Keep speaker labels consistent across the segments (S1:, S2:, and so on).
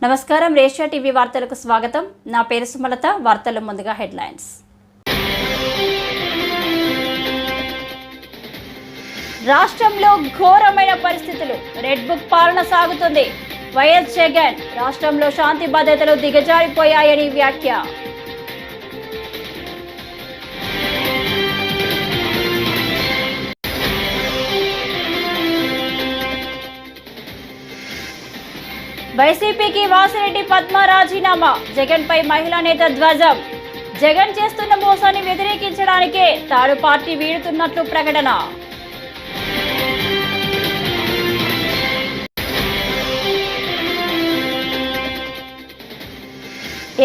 S1: నమస్కారం రేషియా టీవీ వార్తలకు స్వాగతం. నా పేరు సుమలత. వార్తల ముందుగా హెడ్లైన్స్. రాష్ట్రంలో ఘోరమైన పరిస్థితులు. రెడ్ బుక్ పాలన సాగుతుంది. వైఎస్ జగన్ రాష్ట్రంలో శాంతి భద్రతలు దిగజారిపోయాయని వ్యాఖ్య. వైసీపీకి వాసిరెడ్డి పద్మ రాజీనామా. జగన్ పై మహిళా నేత ధ్వజం. జగన్ చేస్తున్న మోసాన్ని వ్యతిరేకించడానికే తాను పార్టీ వీడుతున్నట్లు ప్రకటన.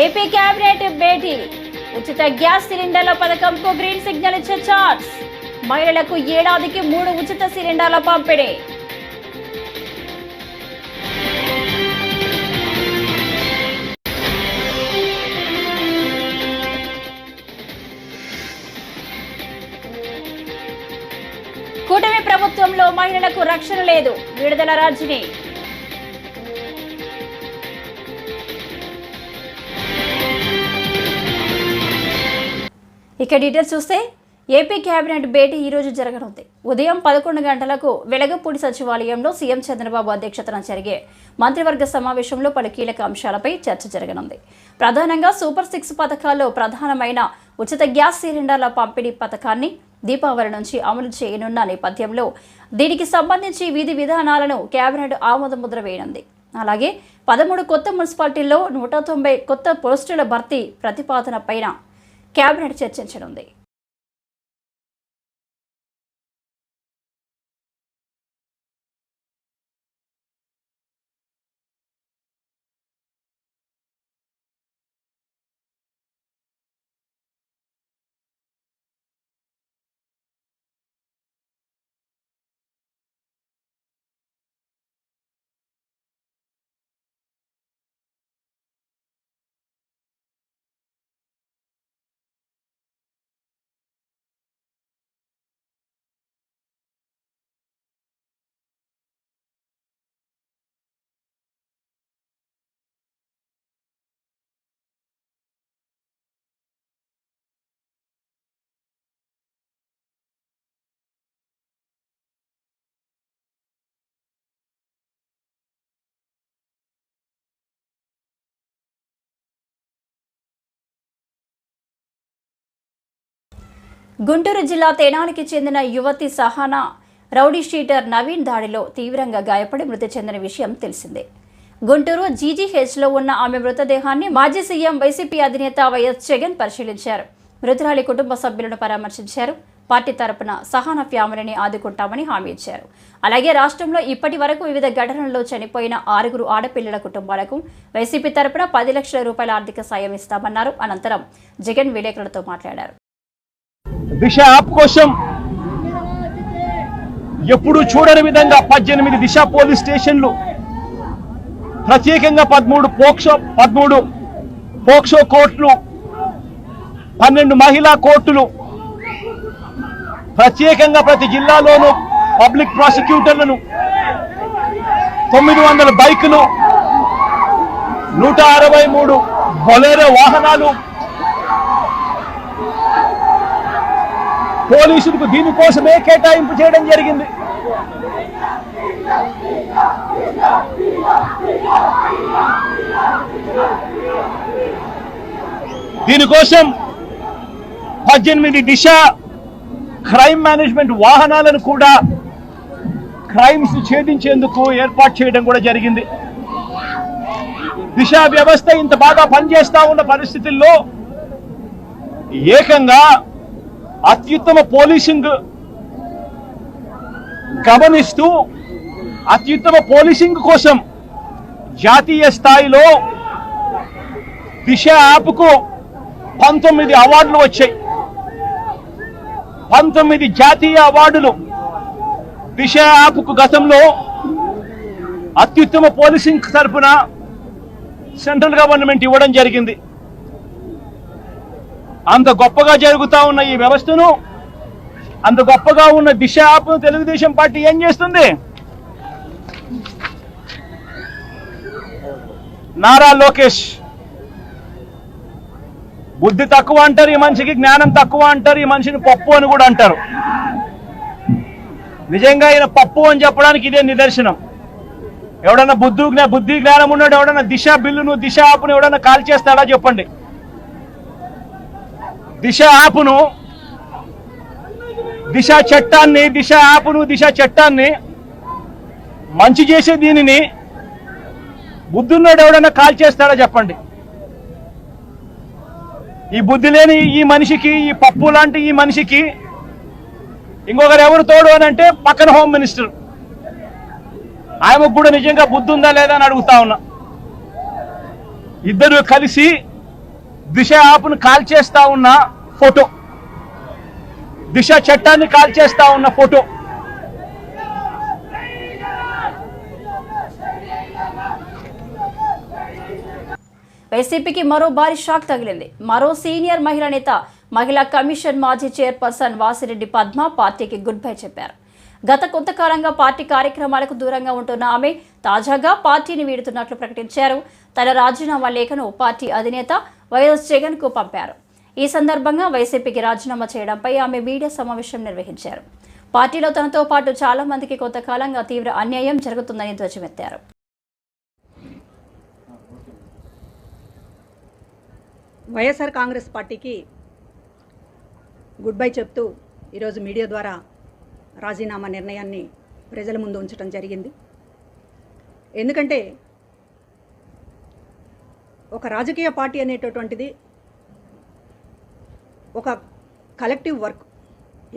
S1: ఏపీ కేబినెట్ భేటీ. ఉచిత గ్యాస్ సిలిండర్ల పథకంకు గ్రీన్ సిగ్నల్ ఇచ్చే ఛాన్స్. మహిళలకు ఏడాదికి 3 ఉచిత సిలిండర్ల పంపిణీ. కూటమి ప్రభుత్వంలో మహిళలకు రక్షణ లేదు. విడుదల రజని. ఇక డీటెయిల్స్ చూస్తే ఏపీ కేబినెట్ భేటీ ఈ రోజు జరగనుంది. ఉదయం 11 గంటలకు వెలగపూడి సచివాలయంలో సీఎం చంద్రబాబు అధ్యక్షతన జరిగే మంత్రివర్గ సమావేశంలో పలు కీలక అంశాలపై చర్చ జరగనుంది. ప్రధానంగా సూపర్ 6 పథకాల్లో ప్రధానమైన ఉచిత గ్యాస్ సిలిండర్ల పంపిణీ పథకాన్ని దీపావళి నుంచి అమలు చేయనున్న నేపథ్యంలో దీనికి సంబంధించి విధి విధానాలను కేబినెట్ ఆమోదముద్ర వేయనుంది. అలాగే 13 కొత్త మున్సిపాలిటీల్లో 190 కొత్త పోస్టుల భర్తీ ప్రతిపాదన పైన కేబినెట్ చర్చించనుంది. గుంటూరు జిల్లా తెనాలికి చెందిన యువతి సహానా రౌడీ షీటర్ నవీన్ దాడిలో తీవ్రంగా గాయపడి మృతి చెందిన విషయం తెలిసిందే. గుంటూరు జీజీహెచ్లో ఉన్న ఆమె మృతదేహాన్ని మాజీ సీఎం వైసీపీ అధినేత వైఎస్ జగన్ పరిశీలించారు. మృతురాలి కుటుంబ సభ్యులను పరామర్శించారు. పార్టీ తరపున సహానా ఫ్యామిలీని ఆదుకుంటామని హామీ ఇచ్చారు. అలాగే రాష్ట్రంలో ఇప్పటి వరకు వివిధ ఘటనల్లో చనిపోయిన 6 ఆడపిల్లల కుటుంబాలకు వైసీపీ తరపున 10 లక్షల రూపాయల ఆర్థిక సాయం ఇస్తామన్నారు. అనంతరం జగన్ విలేకరులతో మాట్లాడారు.
S2: దిశ యాప్ కోసం ఎప్పుడు చూడని విధంగా 18 దిశ పోలీస్ స్టేషన్లు, ప్రత్యేకంగా 13 పోక్సో కోర్టులు, 12 మహిళా కోర్టులు, ప్రత్యేకంగా ప్రతి జిల్లాలోనూ పబ్లిక్ ప్రాసిక్యూటర్లను, 900 బైకులు, 163 బొలెరో వాహనాలు పోలీసులకు దీనికోసమే కేటాయింపు చేయడం జరిగింది. దీనికోసం 18 దిశ క్రైమ్ మేనేజ్మెంట్ వాహనాలను కూడా క్రైమ్స్ ఛేదించేందుకు ఏర్పాటు చేయడం కూడా జరిగింది. దిశ వ్యవస్థ ఇంత బాగా పనిచేస్తా ఉన్న పరిస్థితుల్లో ఏకంగా అత్యుత్తమ పోలీసింగ్ గమనిస్తూ అత్యుత్తమ పోలీసింగ్ కోసం జాతీయ స్థాయిలో దిశ యాప్కు 19 అవార్డులు వచ్చాయి. 19 జాతీయ అవార్డులు దిశ యాప్కు గతంలో అత్యుత్తమ పోలీసింగ్ తరఫున సెంట్రల్ గవర్నమెంట్ ఇవ్వడం జరిగింది. అంత గొప్పగా జరుగుతా ఉన్న ఈ వ్యవస్థను, అంత గొప్పగా ఉన్న దిశ యాప్ను తెలుగుదేశం పార్టీ ఏం చేస్తుంది? నారా లోకేష్. బుద్ధి తక్కువ అంటారు ఈ మనిషికి, జ్ఞానం తక్కువ అంటారు ఈ మనిషిని, పప్పు అని కూడా అంటారు. నిజంగా ఈయన పప్పు అని చెప్పడానికి ఇదే నిదర్శనం. ఎవడన్నా బుద్ధి జ్ఞానం ఉన్నాడు ఎవడన్నా దిశ బిల్లును, దిశ యాప్ను ఎవడన్నా కాల్ చేస్తాడా చెప్పండి? దిశ యాప్ను, దిశ చట్టాన్ని, దిశ యాప్ను, దిశ చట్టాన్ని మంచి చేసే దీనిని బుద్ధున్నాడు ఎవడన్నా కాల్ చేస్తాడా చెప్పండి? ఈ బుద్ధి లేని ఈ మనిషికి, ఈ పప్పు లాంటి ఈ మనిషికి ఇంకొకరు ఎవరు తోడు అని అంటే పక్కన హోమ్ మినిస్టర్. ఆయనకు కూడా నిజంగా బుద్ధి ఉందా లేదా అని అడుగుతా ఉన్నా. ఇద్దరు కలిసి దిశ యాప్ను కాల్ చేస్తా ఉన్న ఫోటో, దిశ చట్టాన్ని కాల్ చేస్తా ఉన్న ఫోటో.
S1: వైసీపీకి మరో భారీ షాక్ తగిలింది. మరో సీనియర్ మహిళా నేత, మహిళా కమిషన్ మాజీ చైర్పర్సన్ వాసిరెడ్డి పద్మ పార్టీకి గుడ్ బై చెప్పారు. గత కొంతకాలంగా పార్టీ కార్యక్రమాలకు దూరంగా ఉంటున్న ఆమె తాజాగా పార్టీని వీడుతున్నట్లు ప్రకటించారు. తన రాజీనామా లేఖను పార్టీ అధినేత వైఎస్ జగన్ కు పంపారు. ఈ సందర్భంగా వైసీపీకి రాజీనామా చేయడంపై ఆమె మీడియా సమావేశం నిర్వహించారు. పార్టీలో తనతో పాటు చాలా మందికి కొంతకాలంగా తీవ్ర అన్యాయం జరుగుతుందని ధ్వజమెత్తారు.
S3: వైఎస్ఆర్ కాంగ్రెస్ పార్టీకి గుడ్ బై చెప్తూ ఈరోజు మీడియా ద్వారా రాజీనామా నిర్ణయాన్ని ప్రజల ముందు ఉంచడం జరిగింది. ఎందుకంటే ఒక రాజకీయ పార్టీ అనేటటువంటిది ఒక కలెక్టివ్ వర్క్.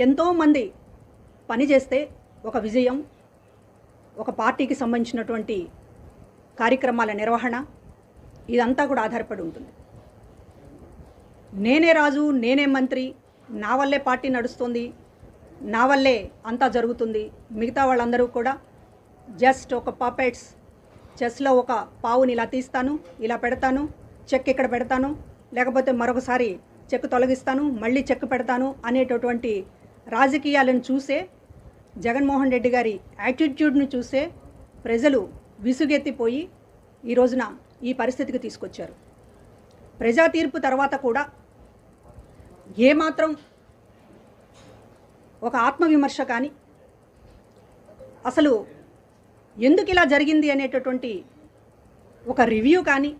S3: ఎంతోమంది పనిచేస్తే ఒక విజయం, ఒక పార్టీకి సంబంధించినటువంటి కార్యక్రమాల నిర్వహణ, ఇదంతా కూడా ఆధారపడి ఉంటుంది. నేనే రాజు, నేనే మంత్రి, నా వల్లే పార్టీ నడుస్తుంది, నా వల్లే అంతా జరుగుతుంది, మిగతా వాళ్ళందరూ కూడా జస్ట్ ఒక పపెట్స్, చెస్లో ఒక పావుని ఇలా తీస్తాను, ఇలా పెడతాను, చెక్ ఇక్కడ పెడతాను, లేకపోతే మరొకసారి చెక్ తొలగిస్తాను, మళ్ళీ చెక్ పెడతాను అనేటటువంటి రాజకీయాలను చూసే, జగన్మోహన్ రెడ్డి గారి యాటిట్యూడ్ను చూసే ప్రజలు విసుగెత్తిపోయి ఈ రోజున ఈ పరిస్థితికి తీసుకొచ్చారు. ప్రజా తీర్పు తర్వాత కూడా ఏమాత్రం ఒక ఆత్మవిమర్శ కానీ, అసలు ఎందుకు ఇలా జరిగింది అనేటటువంటి ఒక రివ్యూ కానీ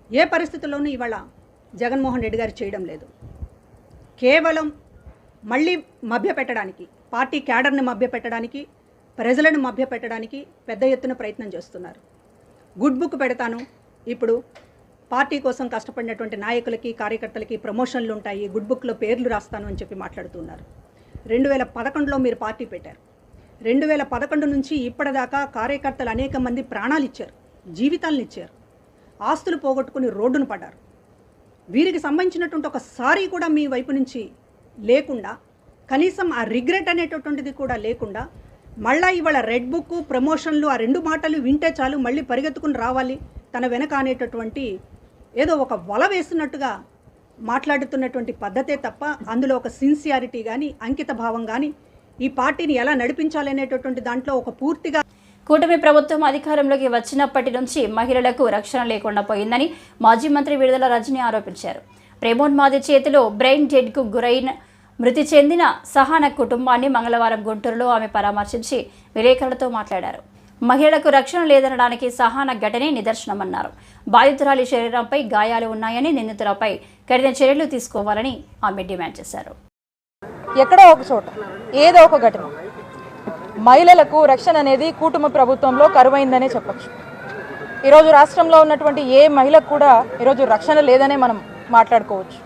S3: ఏ పరిస్థితుల్లోనూ ఇవాళ జగన్మోహన్ రెడ్డి గారు చేయడం లేదు. కేవలం మళ్ళీ మభ్యపెట్టడానికి, పార్టీ క్యాడర్ని మభ్యపెట్టడానికి, ప్రజలను మభ్యపెట్టడానికి పెద్ద ఎత్తున ప్రయత్నం చేస్తున్నారు. గుడ్ బుక్ పెడతాను, ఇప్పుడు పార్టీ కోసం కష్టపడినటువంటి నాయకులకి, కార్యకర్తలకి ప్రమోషన్లు ఉంటాయి, గుడ్ బుక్లో పేర్లు రాస్తాను అని చెప్పి మాట్లాడుతున్నారు. 2011లో మీరు పార్టీ పెట్టారు. 2011 నుంచి ఇప్పటిదాకా కార్యకర్తలు అనేక మంది ప్రాణాలు ఇచ్చారు, జీవితాలను ఇచ్చారు, ఆస్తులు పోగొట్టుకుని రోడ్డును పడ్డారు. వీరికి సంబంధించినటువంటి ఒక సారీ కూడా మీ వైపు నుంచి లేకుండా, కనీసం ఆ రిగ్రెట్ అనేటటువంటిది కూడా లేకుండా, మళ్ళీ ఇవాళ రెడ్ బుక్, ప్రమోషన్లు, ఆ రెండు మాటలు వింటే చాలు మళ్ళీ పరిగెత్తుకుని రావాలి తన వెనక అనేటటువంటి ఏదో ఒక వల వేస్తున్నట్టుగా మాట్లాడుతున్నటువంటి పద్ధతే తప్ప అందులో ఒక సిన్సియారిటీ కానీ, అంకిత భావం కానీ, ఈ పార్టీని ఎలా నడిపించాలనేటటువంటి దాంట్లో ఒక పూర్తిగా.
S1: కూటమి ప్రభుత్వం అధికారంలోకి వచ్చినప్పటి నుంచి మహిళలకు రక్షణ లేకుండా పోయిందని మాజీ మంత్రి విడుదల రజని ఆరోపించారు. ప్రేమోన్మాది చేతిలో బ్రెయిన్ డెడ్కు గురైన మృతి చెందిన సహాన కుటుంబాన్ని మంగళవారం గుంటూరులో ఆమె పరామర్శించి విలేకరులతో మాట్లాడారు. మహిళలకు రక్షణ లేదనడానికి సహాన ఘటనే నిదర్శనమన్నారు. బాధితురాలి శరీరంపై గాయాలు ఉన్నాయని, నిందితులపై కఠిన చర్యలు తీసుకోవాలని ఆమె డిమాండ్ చేశారు.
S4: ఎక్కడో ఒక చోట ఏదో ఒక ఘటన, మహిళలకు రక్షణ అనేది కూటమి ప్రభుత్వంలో కరువైందనే చెప్పచ్చు. ఈరోజు రాష్ట్రంలో ఉన్నటువంటి ఏ మహిళకు కూడా ఈరోజు రక్షణ లేదనే మనం మాట్లాడుకోవచ్చు.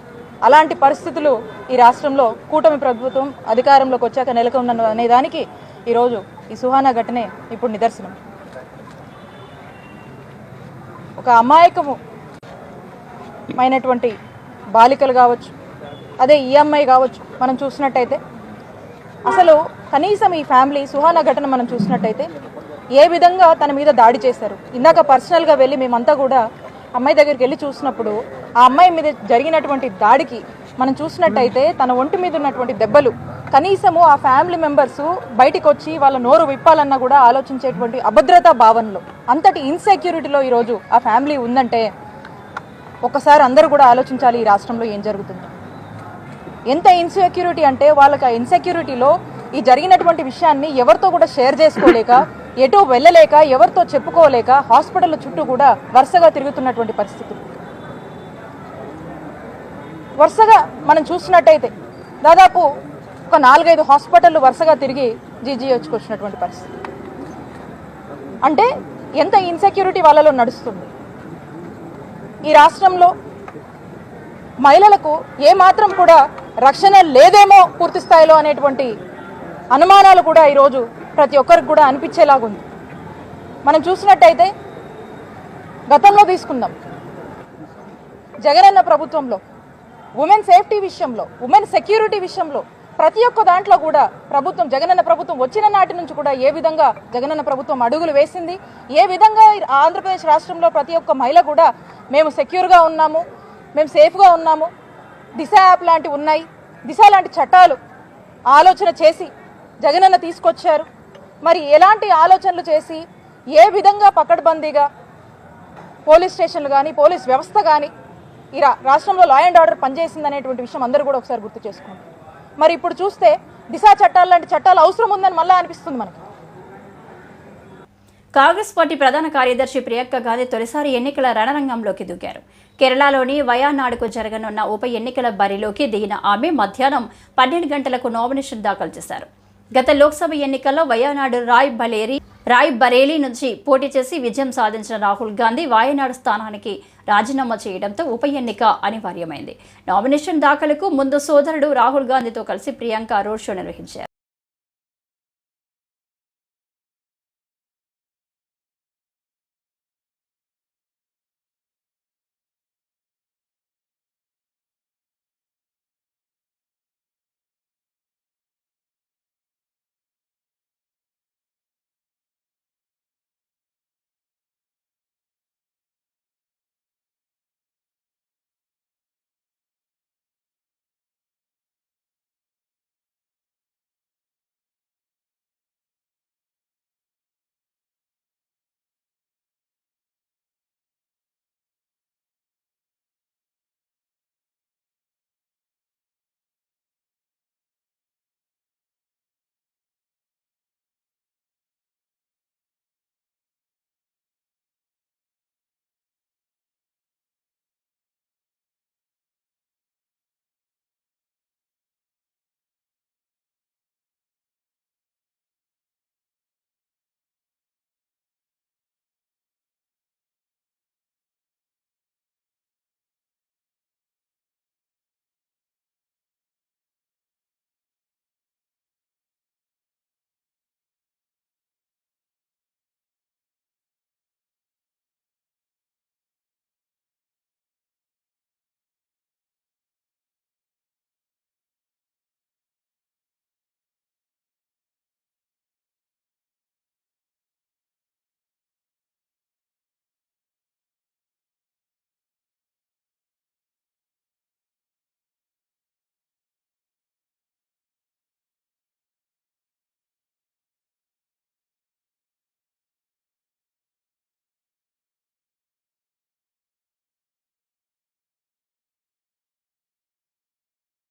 S4: అలాంటి పరిస్థితులు ఈ రాష్ట్రంలో కూటమి ప్రభుత్వం అధికారంలోకి వచ్చాక నెలకొన్న అనే దానికి ఈరోజు ఈ సుహానా ఘటనే ఇప్పుడు నిదర్శనం. ఒక అమాయకమైనటువంటి బాలికలు కావచ్చు, అదే ఈ అమ్మాయి కావచ్చు, మనం చూసినట్టయితే అసలు కనీసం ఈ ఫ్యామిలీ సుహానా ఘటన మనం చూసినట్టయితే ఏ విధంగా తన మీద దాడి చేశారు. ఇందాక పర్సనల్గా వెళ్ళి మేమంతా కూడా అమ్మాయి దగ్గరికి వెళ్ళి చూసినప్పుడు ఆ అమ్మాయి మీద జరిగినటువంటి దాడికి మనం చూసినట్టయితే తన ఒంటి మీద ఉన్నటువంటి దెబ్బలు కనీసము ఆ ఫ్యామిలీ మెంబర్స్ బయటికి వచ్చి వాళ్ళ నోరు విప్పాలన్నా కూడా ఆలోచించేటువంటి అభద్రతా భావనలో, అంతటి ఇన్సెక్యూరిటీలో ఈరోజు ఆ ఫ్యామిలీ ఉందంటే ఒక్కసారి అందరూ కూడా ఆలోచించాలి ఈ రాష్ట్రంలో ఏం జరుగుతుంది. ఎంత ఇన్సెక్యూరిటీ అంటే వాళ్ళకి ఆ ఇన్సెక్యూరిటీలో ఈ జరిగినటువంటి విషయాన్ని ఎవరితో కూడా షేర్ చేసుకోలేక, ఎటు వెళ్ళలేక, ఎవరితో చెప్పుకోలేక హాస్పిటల్ చుట్టూ కూడా వరుసగా తిరుగుతున్నటువంటి పరిస్థితి. వరుసగా మనం చూసినట్టయితే దాదాపు ఒక 4-5 హాస్పిటళ్ళు వరుసగా తిరిగి జీజీహెచ్కి వచ్చినటువంటి పరిస్థితి. అంటే ఎంత ఇన్సెక్యూరిటీ వాళ్ళలో నడుస్తుంది. ఈ రాష్ట్రంలో మహిళలకు ఏమాత్రం కూడా రక్షణ లేదేమో పూర్తి స్థాయిలో అనేటువంటి అనుమానాలు కూడా ఈరోజు ప్రతి ఒక్కరికి కూడా అనిపించేలాగుంది. మనం చూసినట్టయితే గతంలో తీసుకుందాం, జగనన్న ప్రభుత్వంలో ఉమెన్ సేఫ్టీ విషయంలో, ఉమెన్ సెక్యూరిటీ విషయంలో ప్రతి ఒక్క దాంట్లో కూడా ప్రభుత్వం, జగనన్న ప్రభుత్వం వచ్చిన నాటి నుంచి కూడా ఏ విధంగా జగనన్న ప్రభుత్వం అడుగులు వేసింది, ఏ విధంగా ఆంధ్రప్రదేశ్ రాష్ట్రంలో ప్రతి ఒక్క మహిళ కూడా మేము సెక్యూర్గా ఉన్నాము, మేము సేఫ్గా ఉన్నాము, దిశ యాప్ లాంటివి ఉన్నాయి, దిశ లాంటి చట్టాలు ఆలోచన చేసి జగనన్న తీసుకొచ్చారు. మరి ఎలాంటి ఆలోచనలు చేసి ఏ విధంగా పకడ్బందీగా పోలీస్ స్టేషన్లు కానీ, పోలీస్ వ్యవస్థ కానీ ఈ రాష్ట్రంలో లా అండ్ ఆర్డర్ పనిచేసింది అనేటువంటి విషయం అందరూ కూడా ఒకసారి గుర్తు చేసుకోండి. మరి ఇప్పుడు చూస్తే దిశ చట్టాలు లాంటి చట్టాలు అవసరం ఉందని మళ్ళీ అనిపిస్తుంది మనకి.
S1: కాంగ్రెస్ పార్టీ ప్రధాన కార్యదర్శి ప్రియాంక గాంధీ తొలిసారి ఎన్నికల రణరంగంలోకి దూకారు. కేరళలోని వయానాడుకు జరగనున్న ఉప ఎన్నికల బరిలోకి దిగిన ఆమె మధ్యాహ్నం 12 గంటలకు నామినేషన్ దాఖలు చేశారు. గత లోక్సభ ఎన్నికల్లో వయానాడు రాయ్ బరేలీ నుంచి పోటీ చేసి విజయం సాధించిన రాహుల్ గాంధీ వాయనాడు స్థానానికి రాజీనామా చేయడంతో ఉప ఎన్నిక అనివార్యమైంది. నామినేషన్ దాఖలుకు ముందు సోదరుడు రాహుల్ గాంధీతో కలిసి ప్రియాంక రోడ్ షో నిర్వహించారు.